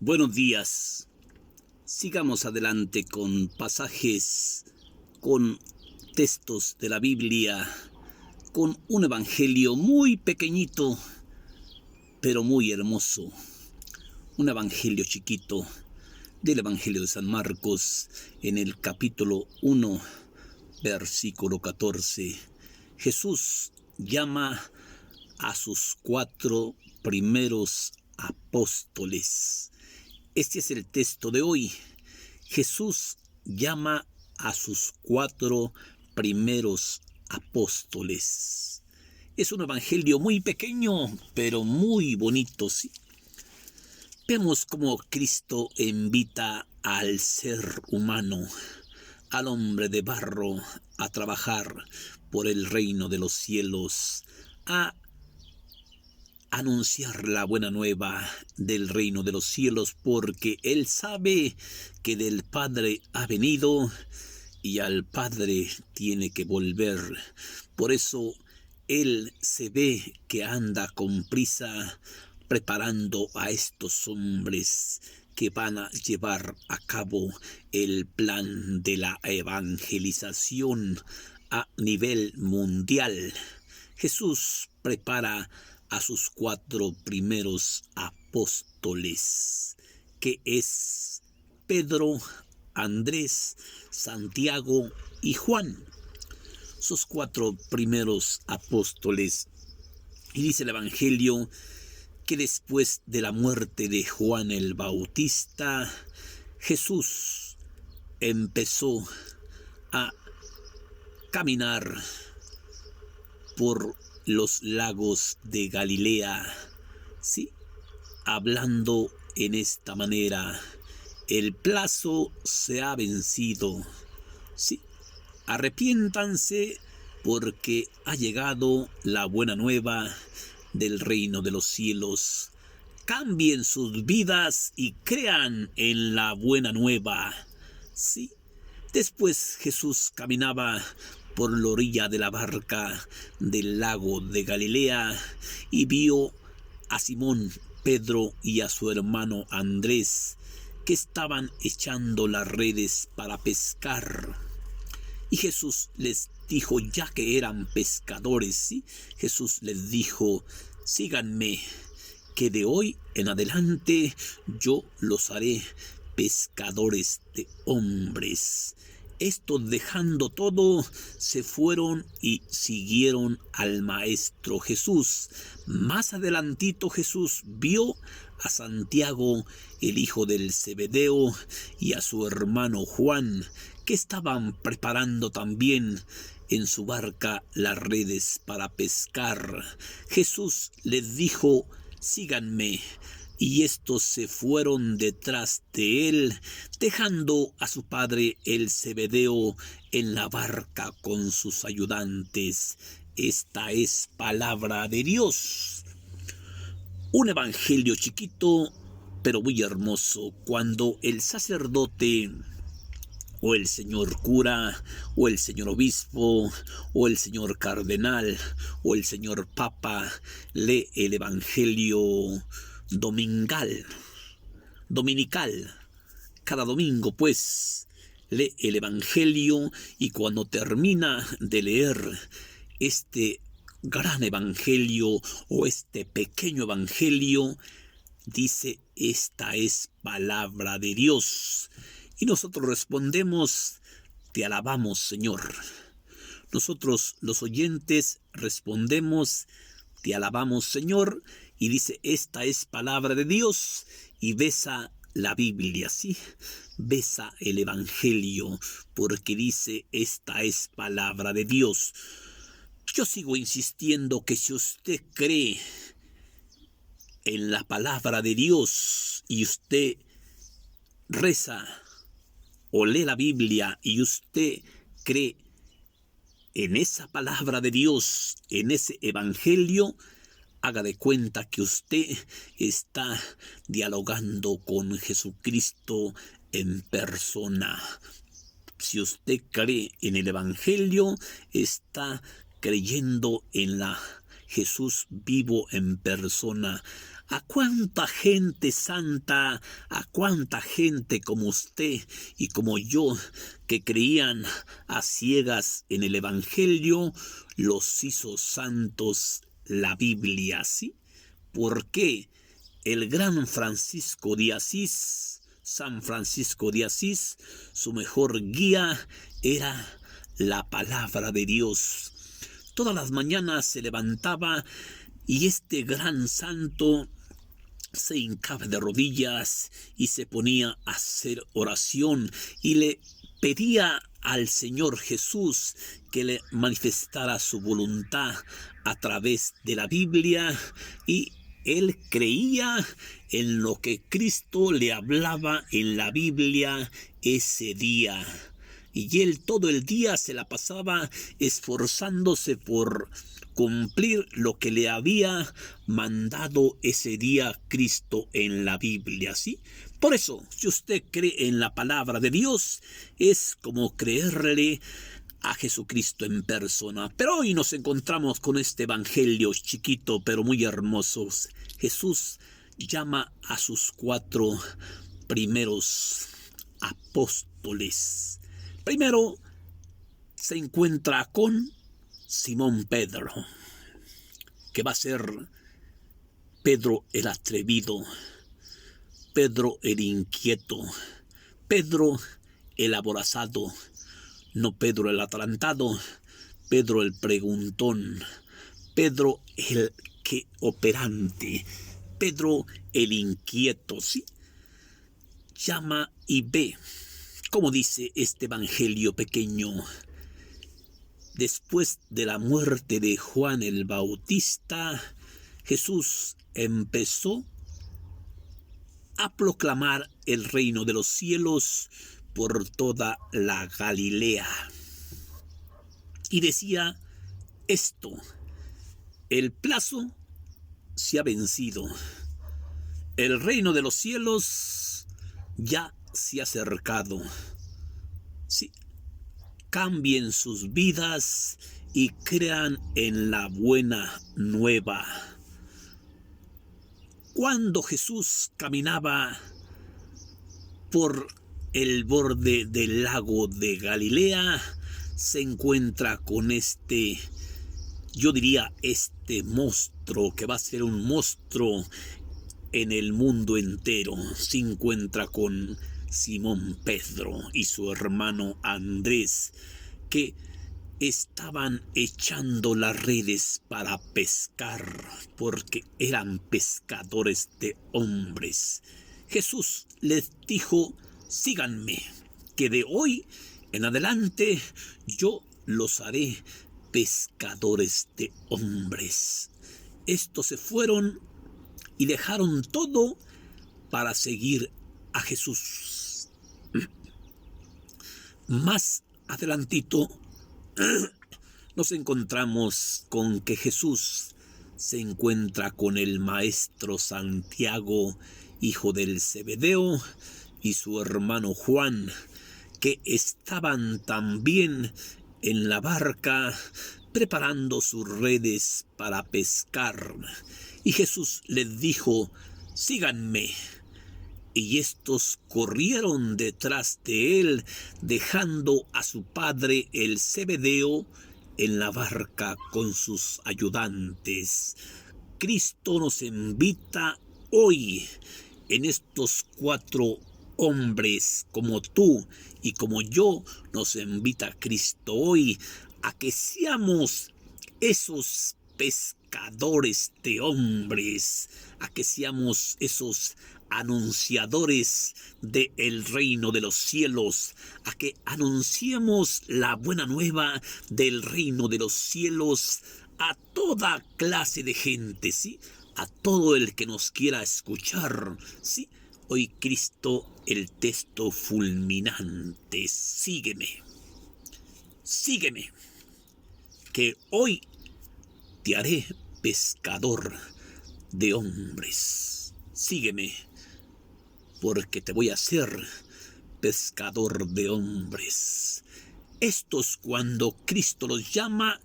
Buenos días. Sigamos adelante con pasajes, con textos de la Biblia, con un evangelio muy pequeñito, pero muy hermoso. Un evangelio chiquito del Evangelio de San Marcos, en el capítulo 1, versículo 14. Jesús llama a sus 4 primeros apóstoles. Este es el texto de hoy. Jesús llama a sus 4 primeros apóstoles. Es un evangelio muy pequeño, pero muy bonito, ¿sí? Vemos cómo Cristo invita al ser humano, al hombre de barro, a trabajar por el reino de los cielos, a anunciar la buena nueva del reino de los cielos, porque Él sabe que del Padre ha venido y al Padre tiene que volver. Por eso Él se ve que anda con prisa preparando a estos hombres que van a llevar a cabo el plan de la evangelización a nivel mundial. Jesús prepara a sus 4 primeros apóstoles, que es Pedro, Andrés, Santiago y Juan. Sus 4 primeros apóstoles. Y dice el Evangelio que después de la muerte de Juan el Bautista, Jesús empezó a caminar por los lagos de Galilea, sí, hablando en esta manera: el plazo se ha vencido, sí, arrepiéntanse porque ha llegado la buena nueva del reino de los cielos. Cambien sus vidas y crean en la buena nueva, sí. Después Jesús caminaba por la orilla de la barca del lago de Galilea y vio a Simón Pedro y a su hermano Andrés, que estaban echando las redes para pescar. Y Jesús les dijo, ya que eran pescadores, ¿sí? Jesús les dijo: síganme, que de hoy en adelante yo los haré pescadores de hombres. Estos, dejando todo, se fueron y siguieron al Maestro Jesús. Más adelantito Jesús vio a Santiago, el hijo del Zebedeo, y a su hermano Juan, que estaban preparando también en su barca las redes para pescar. Jesús les dijo: síganme. Y estos se fueron detrás de él, dejando a su padre el Zebedeo en la barca con sus ayudantes. Esta es palabra de Dios. Un evangelio chiquito, pero muy hermoso. Cuando el sacerdote, o el señor cura, o el señor obispo, o el señor cardenal, o el señor papa lee el evangelio dominical, cada domingo, pues, lee el evangelio, y cuando termina de leer este gran evangelio o este pequeño evangelio, dice: esta es palabra de Dios. Y nosotros respondemos: te alabamos, Señor. Nosotros, los oyentes, respondemos: te alabamos, Señor. Y dice: esta es palabra de Dios. Y besa la Biblia, ¿sí? Besa el evangelio, porque dice: esta es palabra de Dios. Yo sigo insistiendo que si usted cree en la palabra de Dios y usted reza o lee la Biblia y usted cree en esa palabra de Dios, en ese evangelio, haga de cuenta que usted está dialogando con Jesucristo en persona. Si usted cree en el evangelio, está creyendo en la Jesús vivo en persona. A cuánta gente santa, a cuánta gente como usted y como yo, que creían a ciegas en el Evangelio, los hizo santos la Biblia, ¿sí? ¿Por qué? El gran Francisco de Asís, San Francisco de Asís, su mejor guía era la palabra de Dios. Todas las mañanas se levantaba y este gran santo se hincaba de rodillas y se ponía a hacer oración y le pedía al Señor Jesús que le manifestara su voluntad a través de la Biblia, y él creía en lo que Cristo le hablaba en la Biblia ese día. Y él todo el día se la pasaba esforzándose por cumplir lo que le había mandado ese día Cristo en la Biblia, ¿sí? Por eso, si usted cree en la palabra de Dios, es como creerle a Jesucristo en persona. Pero hoy nos encontramos con este evangelio chiquito pero muy hermoso. Jesús llama a sus 4 primeros apóstoles. Primero se encuentra con Simón Pedro, que va a ser Pedro el atrevido, Pedro el inquieto, Pedro el aborazado, no Pedro el atarantado, Pedro el preguntón, Pedro el que operante, Pedro el inquieto, ¿sí? Llama y ve, como dice este evangelio pequeño. Después de la muerte de Juan el Bautista, Jesús empezó a proclamar el reino de los cielos por toda la Galilea. Y decía esto: el plazo se ha vencido, el reino de los cielos ya se ha acercado. Sí, cambien sus vidas y crean en la buena nueva. Cuando Jesús caminaba por el borde del lago de Galilea, se encuentra con yo diría, este monstruo que va a ser un monstruo en el mundo entero. Se encuentra con Simón Pedro y su hermano Andrés, que estaban echando las redes para pescar, porque eran pescadores de hombres. Jesús les dijo: síganme, que de hoy en adelante yo los haré pescadores de hombres. Estos se fueron y dejaron todo para seguir a Jesús. Más adelantito nos encontramos con que Jesús se encuentra con el maestro Santiago, hijo del Zebedeo, y su hermano Juan, que estaban también en la barca preparando sus redes para pescar. Y Jesús les dijo: síganme. Y estos corrieron detrás de él, dejando a su padre el Zebedeo en la barca con sus ayudantes. Cristo nos invita hoy, en estos 4 hombres como tú y como yo, nos invita Cristo hoy a que seamos esos pescadores de hombres, a que seamos esos anunciadores del reino de los cielos, a que anunciemos la buena nueva del reino de los cielos a toda clase de gente, ¿sí? A todo el que nos quiera escuchar, ¿sí? Hoy Cristo, el texto fulminante: sígueme, sígueme, que hoy te haré pescador de hombres. Sígueme, porque te voy a hacer pescador de hombres. Estos, cuando Cristo los llama,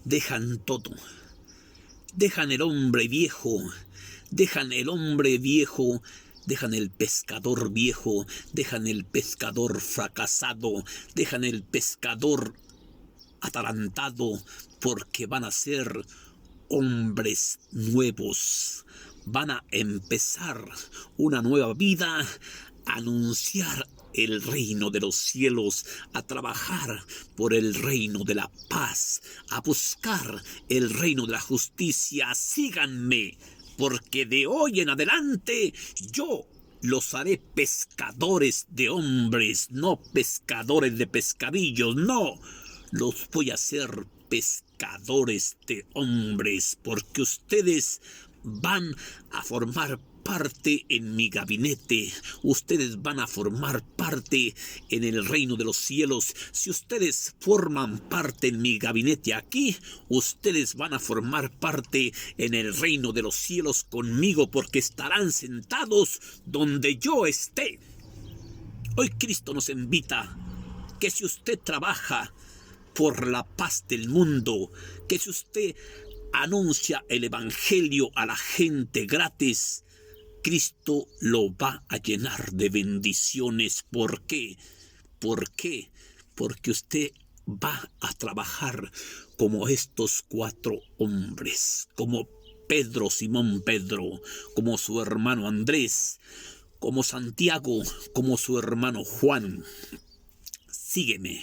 dejan todo. dejan el hombre viejo, dejan el hombre viejo, dejan el pescador viejo, dejan el pescador fracasado, dejan el pescador atarantado, porque van a ser hombres nuevos. Van a empezar una nueva vida, a anunciar el reino de los cielos, a trabajar por el reino de la paz, a buscar el reino de la justicia. Síganme, porque de hoy en adelante yo los haré pescadores de hombres, no pescadores de pescadillos, no. Los voy a hacer pescadores de hombres, porque ustedes van a formar parte en mi gabinete. Ustedes van a formar parte en el reino de los cielos. Si ustedes forman parte en mi gabinete aquí, ustedes van a formar parte en el reino de los cielos conmigo, porque estarán sentados donde yo esté. Hoy Cristo nos invita que si usted trabaja por la paz del mundo, que si usted anuncia el evangelio a la gente gratis, Cristo lo va a llenar de bendiciones. ¿Por qué? ¿Por qué? Porque usted va a trabajar como estos 4 hombres, como Pedro, Simón Pedro, como su hermano Andrés, como Santiago, como su hermano Juan. Sígueme,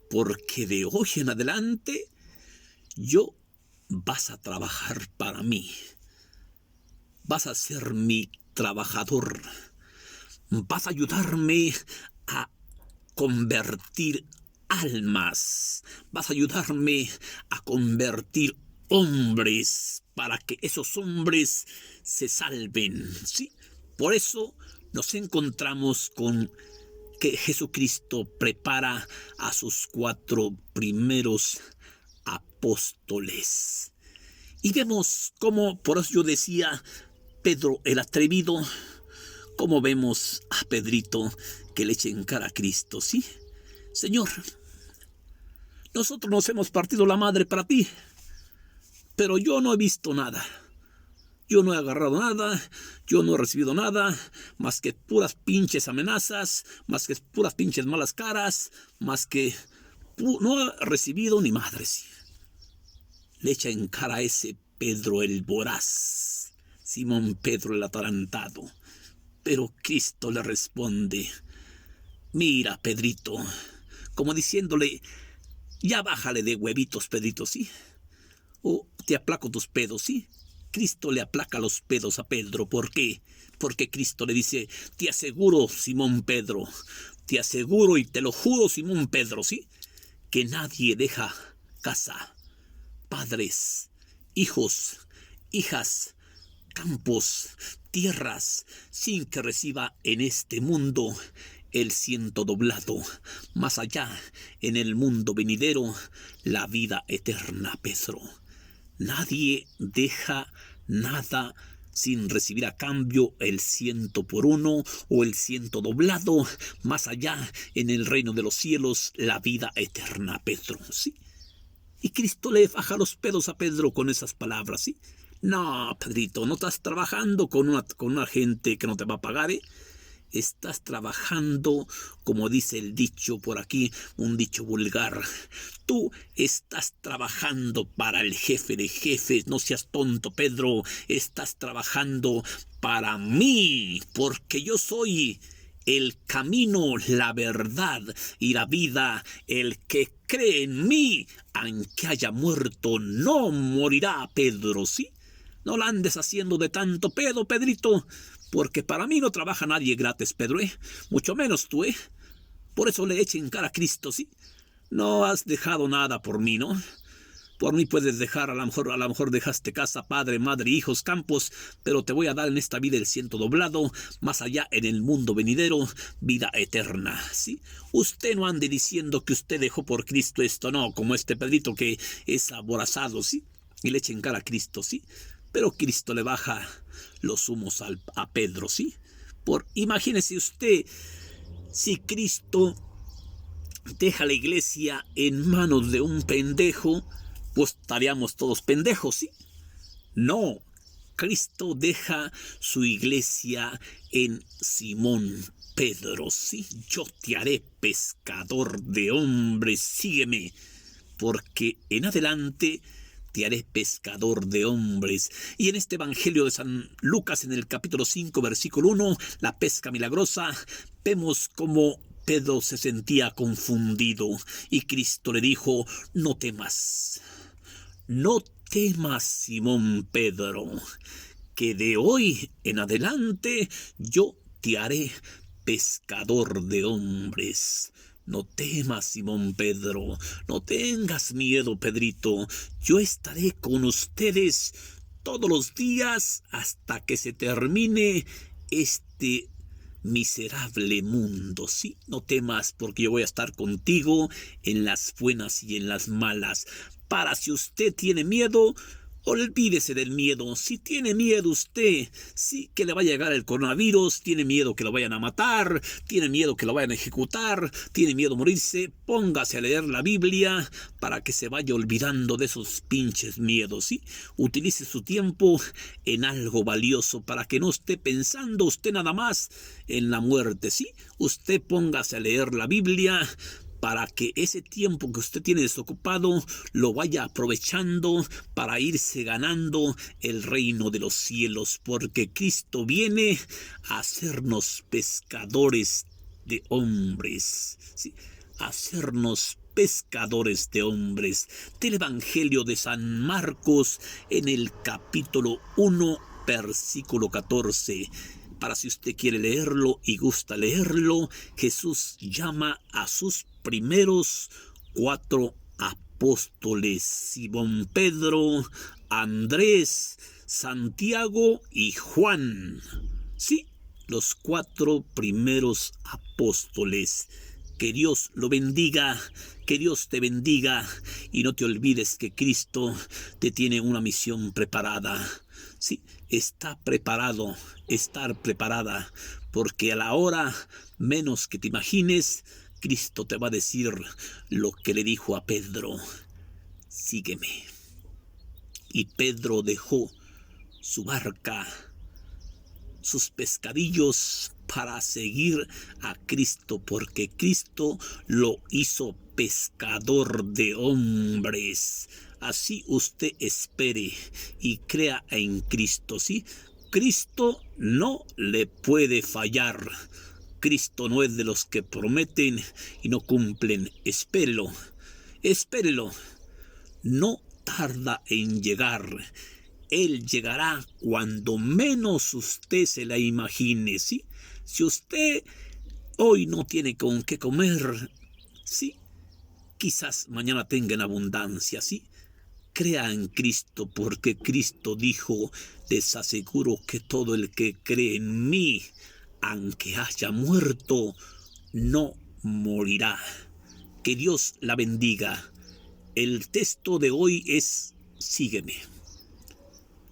porque de hoy en adelante yo vas a trabajar para mí. Vas a ser mi trabajador. Vas a ayudarme a convertir almas. Vas a ayudarme a convertir hombres para que esos hombres se salven, ¿sí? Por eso nos encontramos con que Jesucristo prepara a sus 4 primeros apóstoles. Y vemos cómo, por eso yo decía, Pedro el atrevido, como vemos a Pedrito que le echa en cara a Cristo, ¿sí? Señor, nosotros nos hemos partido la madre para ti, pero yo no he visto nada. Yo no he agarrado nada, yo no he recibido nada, más que puras pinches amenazas, más que puras pinches malas caras, más que no he recibido ni madres. Le echa en cara a ese Pedro el voraz, Simón Pedro el atarantado. Pero Cristo le responde: mira, Pedrito, como diciéndole, ya bájale de huevitos, Pedrito, ¿sí? O te aplaco tus pedos, ¿sí? Cristo le aplaca los pedos a Pedro. ¿Por qué? Porque Cristo le dice: te aseguro, Simón Pedro, te aseguro y te lo juro, Simón Pedro, ¿sí? Que nadie deja casa, padres, hijos, hijas, campos, tierras, sin que reciba en este mundo el 100 doblado, más allá en el mundo venidero la vida eterna, Pedro. Nadie deja nada sin recibir a cambio el 100 por 1 o el 100 doblado, más allá en el reino de los cielos la vida eterna, Pedro, ¿sí? Y Cristo le faja los pedos a Pedro con esas palabras, ¿sí? No, Pedrito, no estás trabajando con una gente que no te va a pagar, ¿eh? Estás trabajando, como dice el dicho por aquí, un dicho vulgar. Tú estás trabajando para el jefe de jefes. No seas tonto, Pedro. Estás trabajando para mí, porque yo soy el camino, la verdad y la vida. El que cree en mí, aunque haya muerto, no morirá, Pedro, ¿sí? No la andes haciendo de tanto pedo, Pedrito, porque para mí no trabaja nadie gratis, Pedro, ¿eh? Mucho menos tú, ¿eh? Por eso le echen cara a Cristo, ¿sí? No has dejado nada por mí, ¿no? Por mí puedes dejar, a lo mejor dejaste casa, padre, madre, hijos, campos, pero te voy a dar en esta vida el 100 doblado, más allá en el mundo venidero, vida eterna, ¿sí? Usted no ande diciendo que usted dejó por Cristo esto, no, como este Pedrito que es aborazado, ¿sí? Y le echen cara a Cristo, ¿sí? Pero Cristo le baja los humos a Pedro, ¿sí? Imagínese usted, si Cristo deja la iglesia en manos de un pendejo, pues estaríamos todos pendejos, ¿sí? No, Cristo deja su iglesia en Simón Pedro, sí, yo te haré pescador de hombres, sígueme, porque en adelante te haré pescador de hombres. Y en este Evangelio de San Lucas, en el capítulo 5, versículo 1, la pesca milagrosa, vemos cómo Pedro se sentía confundido y Cristo le dijo: no temas, no temas, Simón Pedro, que de hoy en adelante yo te haré pescador de hombres. No temas, Simón Pedro, no tengas miedo, Pedrito, yo estaré con ustedes todos los días hasta que se termine este miserable mundo. Sí, no temas, porque yo voy a estar contigo en las buenas y en las malas. Para si usted tiene miedo, olvídese del miedo. Si tiene miedo usted, sí, que le va a llegar el coronavirus, tiene miedo que lo vayan a matar, tiene miedo que lo vayan a ejecutar, tiene miedo a morirse, póngase a leer la Biblia para que se vaya olvidando de esos pinches miedos, ¿sí? Utilice su tiempo en algo valioso para que no esté pensando usted nada más en la muerte, ¿sí? Usted póngase a leer la Biblia para que ese tiempo que usted tiene desocupado lo vaya aprovechando para irse ganando el reino de los cielos, porque Cristo viene a hacernos pescadores de hombres, ¿sí? A hacernos pescadores de hombres. Del Evangelio de San Marcos, en el capítulo 1, versículo 14. Para si usted quiere leerlo y gusta leerlo, Jesús llama a sus primeros 4 apóstoles: Simón Pedro, Andrés, Santiago y Juan. Sí, los 4 primeros apóstoles. Que Dios lo bendiga, que Dios te bendiga, y no te olvides que Cristo te tiene una misión preparada. Sí, está preparado, estar preparada, porque a la hora menos que te imagines, Cristo te va a decir lo que le dijo a Pedro: sígueme. Y Pedro dejó su barca, sus pescadillos, para seguir a Cristo, porque Cristo lo hizo pescador de hombres. Así usted espere y crea en Cristo, ¿sí? Cristo no le puede fallar. Cristo no es de los que prometen y no cumplen. Espérelo, espérelo. No tarda en llegar. Él llegará cuando menos usted se la imagine, ¿sí? Si usted hoy no tiene con qué comer, ¿sí? Quizás mañana tenga en abundancia, ¿sí? Crea en Cristo, porque Cristo dijo: les aseguro que todo el que cree en mí, aunque haya muerto, no morirá. Que Dios la bendiga. El texto de hoy es: sígueme.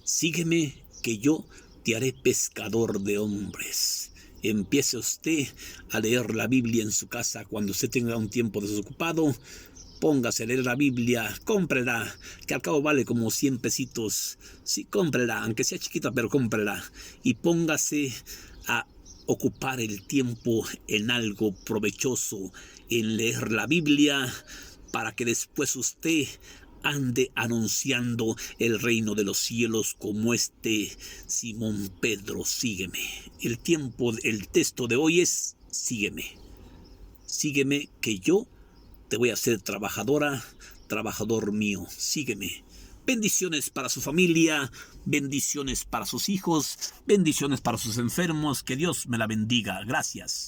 Sígueme, que yo te haré pescador de hombres. Empiece usted a leer la Biblia en su casa cuando usted tenga un tiempo desocupado. Póngase a leer la Biblia, cómprela, que al cabo vale como 100 pesitos. Sí, cómprela, aunque sea chiquita, pero cómprela. Y póngase a ocupar el tiempo en algo provechoso, en leer la Biblia, para que después usted ande anunciando el reino de los cielos como este Simón Pedro. Sígueme. El texto de hoy es: sígueme. Sígueme, que yo te voy a hacer trabajadora, trabajador mío. Sígueme. Bendiciones para su familia, bendiciones para sus hijos, bendiciones para sus enfermos. Que Dios me la bendiga. Gracias.